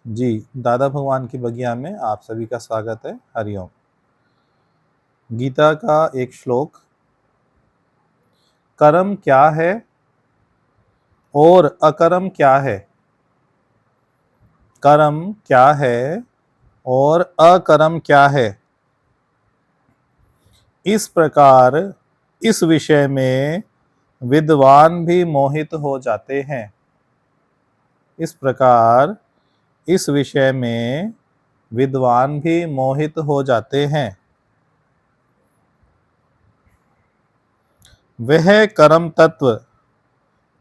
जी, दादा भगवान की बगिया में आप सभी का स्वागत है। हरिओम। गीता का एक श्लोक, कर्म क्या है और अकर्म क्या है? कर्म क्या है और अकर्म क्या है? इस प्रकार इस विषय में विद्वान भी मोहित हो जाते हैं। इस प्रकार इस विषय में विद्वान भी मोहित हो जाते हैं। वह कर्म तत्व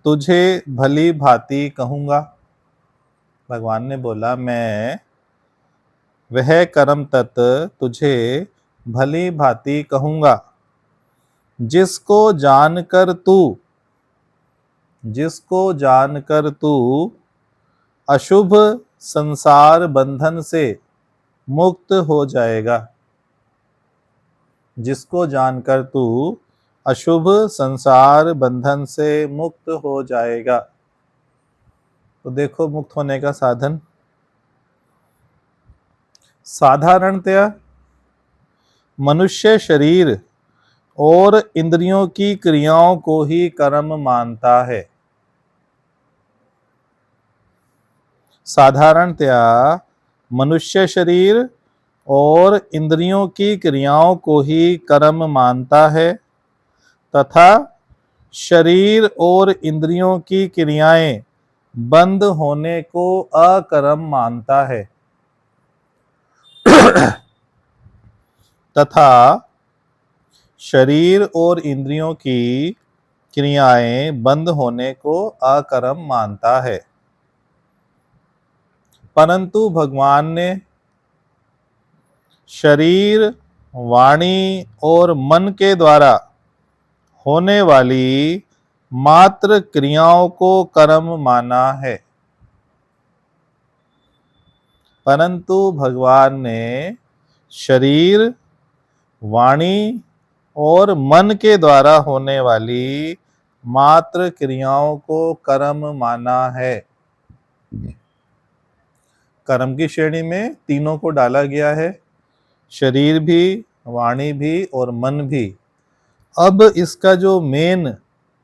तुझे भली भांति कहूँगा। भगवान ने बोला, मैं वह कर्म तत्व तुझे भली भांति कहूँगा जिसको जानकर तू अशुभ संसार बंधन से मुक्त हो जाएगा। जिसको जानकर तू अशुभ संसार बंधन से मुक्त हो जाएगा। तो देखो, मुक्त होने का साधन साधारणतया मनुष्य शरीर और इंद्रियों की क्रियाओं को ही कर्म मानता है। साधारणतया मनुष्य शरीर और इंद्रियों की क्रियाओं को ही कर्म मानता है तथा शरीर और इंद्रियों की क्रियाएं बंद होने को अकर्म मानता है तथा शरीर और इंद्रियों की क्रियाएं बंद होने को अकर्म मानता है। परंतु भगवान ने शरीर, वाणी और मन के द्वारा होने वाली मात्र क्रियाओं को कर्म माना है। परंतु भगवान ने शरीर, वाणी और मन के द्वारा होने वाली मात्र क्रियाओं को कर्म माना है। कर्म की श्रेणी में तीनों को डाला गया है, शरीर भी, वाणी भी और मन भी। अब इसका जो मेन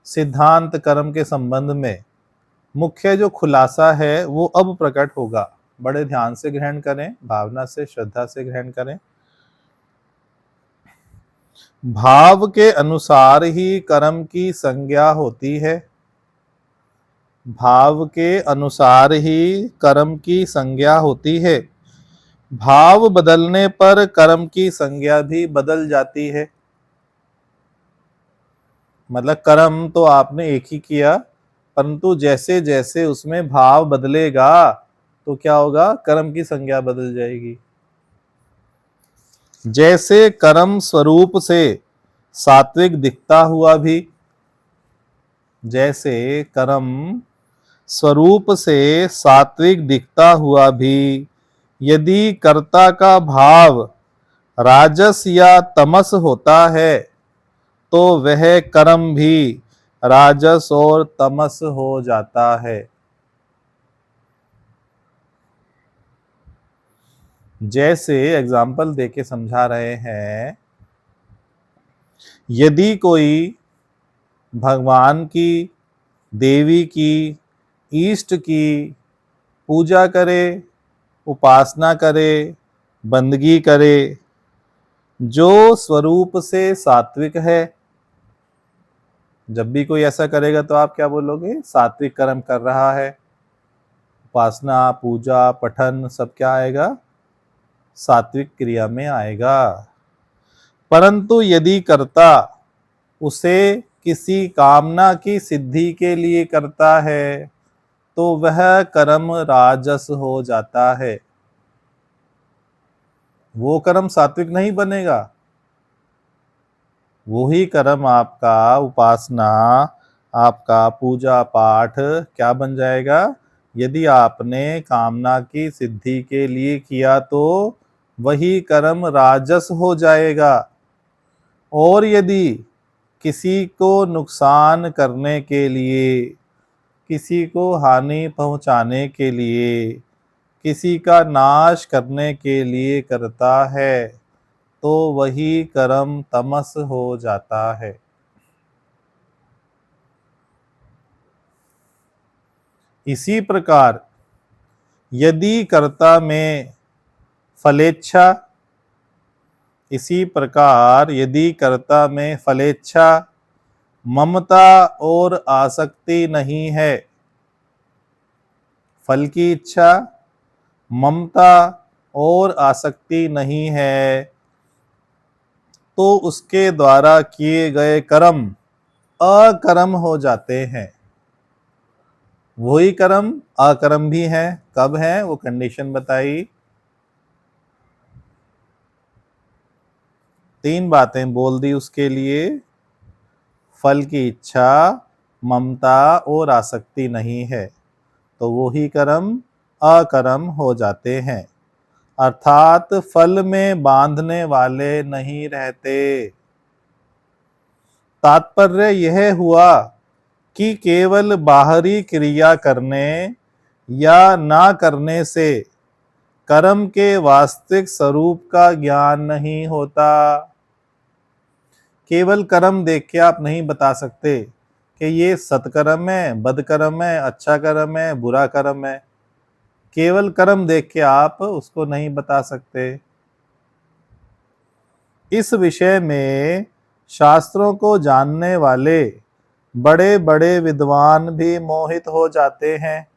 सिद्धांत कर्म के संबंध में मुख्य जो खुलासा है वो अब प्रकट होगा। बड़े ध्यान से ग्रहण करें, भावना से, श्रद्धा से ग्रहण करें। भाव के अनुसार ही कर्म की संज्ञा होती है। भाव के अनुसार ही कर्म की संज्ञा होती है। भाव बदलने पर कर्म की संज्ञा भी बदल जाती है। मतलब कर्म तो आपने एक ही किया, परंतु जैसे जैसे उसमें भाव बदलेगा तो क्या होगा, कर्म की संज्ञा बदल जाएगी। जैसे कर्म स्वरूप से सात्विक दिखता हुआ भी, जैसे कर्म स्वरूप से सात्विक दिखता हुआ भी यदि कर्ता का भाव राजस या तमस होता है तो वह कर्म भी राजस और तमस हो जाता है। जैसे एग्जाम्पल देके समझा रहे हैं, यदि कोई भगवान की, देवी की, इष्ट की पूजा करे, उपासना करे, बंदगी करे, जो स्वरूप से सात्विक है, जब भी कोई ऐसा करेगा तो आप क्या बोलोगे, सात्विक कर्म कर रहा है। उपासना, पूजा, पठन सब क्या आएगा, सात्विक क्रिया में आएगा। परंतु यदि कर्ता उसे किसी कामना की सिद्धि के लिए करता है तो वह कर्म राजस हो जाता है। वो कर्म सात्विक नहीं बनेगा। वही कर्म आपका उपासना, आपका पूजा पाठ क्या बन जाएगा, यदि आपने कामना की सिद्धि के लिए किया तो वही कर्म राजस हो जाएगा। और यदि किसी को नुकसान करने के लिए, किसी को हानि पहुंचाने के लिए किसी का नाश करने के लिए करता है तो वही कर्म तमस हो जाता है। इसी प्रकार यदि कर्ता में फलेच्छा इसी प्रकार यदि कर्ता में फलेच्छा, ममता और आसक्ति नहीं है, फल की इच्छा, ममता और आसक्ति नहीं है, तो उसके द्वारा किए गए कर्म अकर्म हो जाते हैं। वही कर्म अकर्म भी है। कब है वो कंडीशन बताई। 3 बातें बोल दी उसके लिए। फल की इच्छा, ममता और आसक्ति नहीं है, तो वो ही कर्म अकर्म हो जाते हैं। अर्थात फल में बांधने वाले नहीं रहते। तात्पर्य यह हुआ कि केवल बाहरी क्रिया करने या ना करने से कर्म के वास्तविक स्वरूप का ज्ञान नहीं होता। केवल कर्म देख के आप नहीं बता सकते कि ये सत्कर्म है, बदकर्म है, अच्छा कर्म है, बुरा कर्म है। केवल कर्म देख के आप उसको नहीं बता सकते। इस विषय में शास्त्रों को जानने वाले बड़े बड़े विद्वान भी मोहित हो जाते हैं।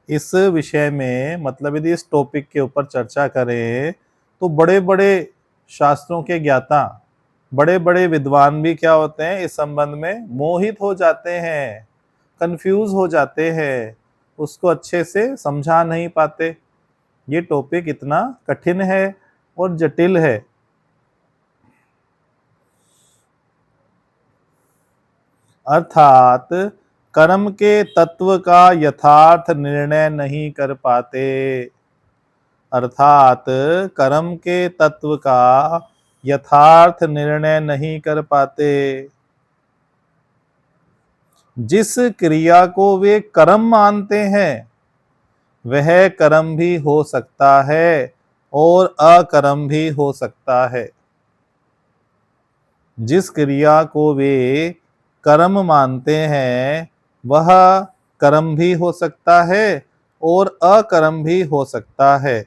इस विषय में मतलब यदि इस टॉपिक के ऊपर चर्चा करें तो बड़े बड़े शास्त्रों के ज्ञाता, बड़े बड़े विद्वान भी क्या होते हैं, इस संबंध में मोहित हो जाते हैं, कंफ्यूज हो जाते हैं, उसको अच्छे से समझा नहीं पाते। ये टॉपिक इतना कठिन है और जटिल है। अर्थात कर्म के तत्व का यथार्थ निर्णय नहीं कर पाते। अर्थात कर्म के तत्व का यथार्थ निर्णय नहीं कर पाते। जिस क्रिया को वे कर्म मानते हैं वह कर्म भी हो सकता है और अकर्म भी हो सकता है। जिस क्रिया को वे कर्म मानते हैं वह कर्म भी हो सकता है और अकर्म भी हो सकता है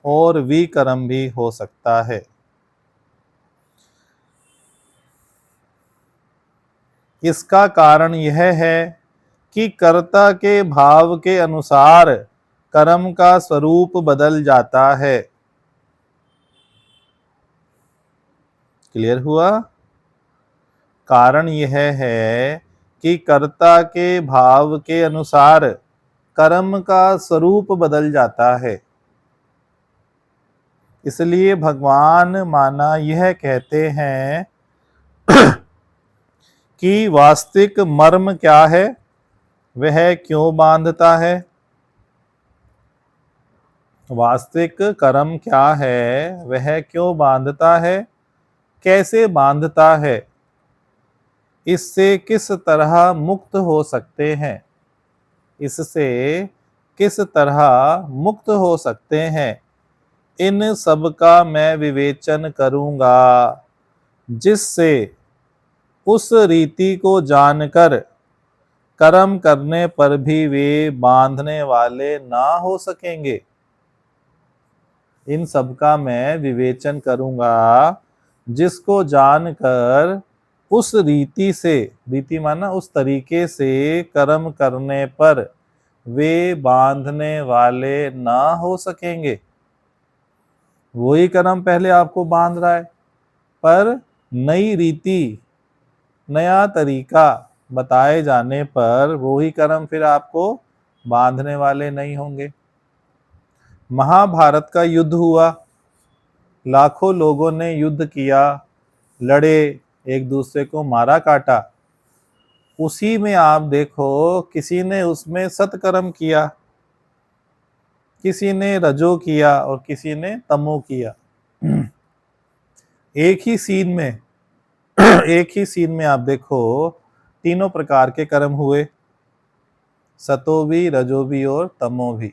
और विकर्म भी हो सकता है। इसका कारण यह है कि कर्ता के भाव के अनुसार कर्म का स्वरूप बदल जाता है। क्लियर हुआ। कारण यह है कि कर्ता के भाव के अनुसार कर्म का स्वरूप बदल जाता है। इसलिए भगवान माना यह कहते हैं कि वास्तविक मर्म क्या है, वह क्यों बांधता है। वास्तविक कर्म क्या है, वह क्यों बांधता है, कैसे बांधता है, इससे किस तरह मुक्त हो सकते हैं, इससे किस तरह मुक्त हो सकते हैं, इन सब का मैं विवेचन करूंगा, जिससे उस रीति को जानकर कर्म करने पर भी वे बांधने वाले ना हो सकेंगे। इन सब का मैं विवेचन करूंगा जिसको जानकर उस रीति से, रीति माना उस तरीके से कर्म करने पर वे बांधने वाले ना हो सकेंगे। वही कर्म पहले आपको बांध रहा है, पर नई रीति, नया तरीका बताए जाने पर वही कर्म फिर आपको बांधने वाले नहीं होंगे। महाभारत का युद्ध हुआ, लाखों लोगों ने युद्ध किया, लड़े, एक दूसरे को मारा काटा। उसी में आप देखो किसी ने उसमें सत्कर्म किया, किसी ने रजो किया और किसी ने तमो किया। एक ही सीन में एक ही सीन में आप देखो तीनों प्रकार के कर्म हुए। सतो भी, रजो भी और तमो भी।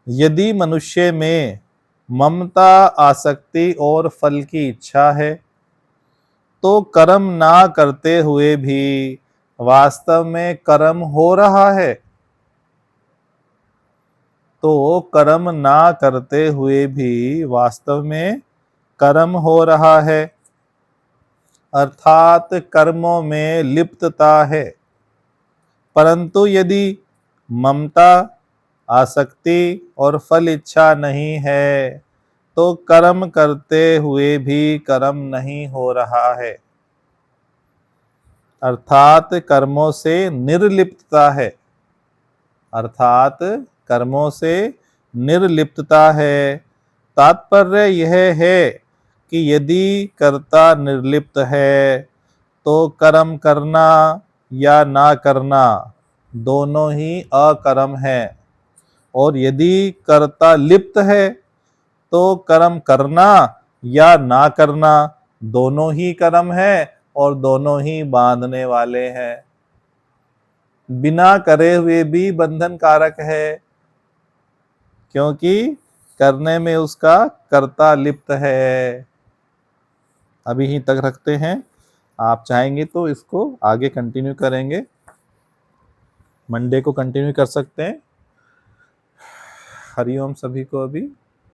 यदि मनुष्य में ममता, आसक्ति और फल की इच्छा है तो कर्म ना करते हुए भी वास्तव में कर्म हो रहा है। तो कर्म ना करते हुए भी वास्तव में कर्म हो रहा है, अर्थात कर्मों में लिप्तता है। परंतु यदि ममता, आसक्ति और फल इच्छा नहीं है तो कर्म करते हुए भी कर्म नहीं हो रहा है, अर्थात कर्मों से निर्लिप्तता है। अर्थात कर्मों से निर्लिप्तता है। तात्पर्य यह है कि यदि कर्ता निर्लिप्त है तो कर्म करना या ना करना दोनों ही अकर्म है, और यदि कर्ता लिप्त है तो कर्म करना या ना करना दोनों ही कर्म है और दोनों ही बांधने वाले हैं। बिना करे हुए भी बंधन कारक है, क्योंकि करने में उसका कर्ता लिप्त है। अभी यहीं तक रखते हैं। आप चाहेंगे तो इसको आगे कंटिन्यू करेंगे, मंडे को कंटिन्यू कर सकते हैं। हरिओम सभी को। अभी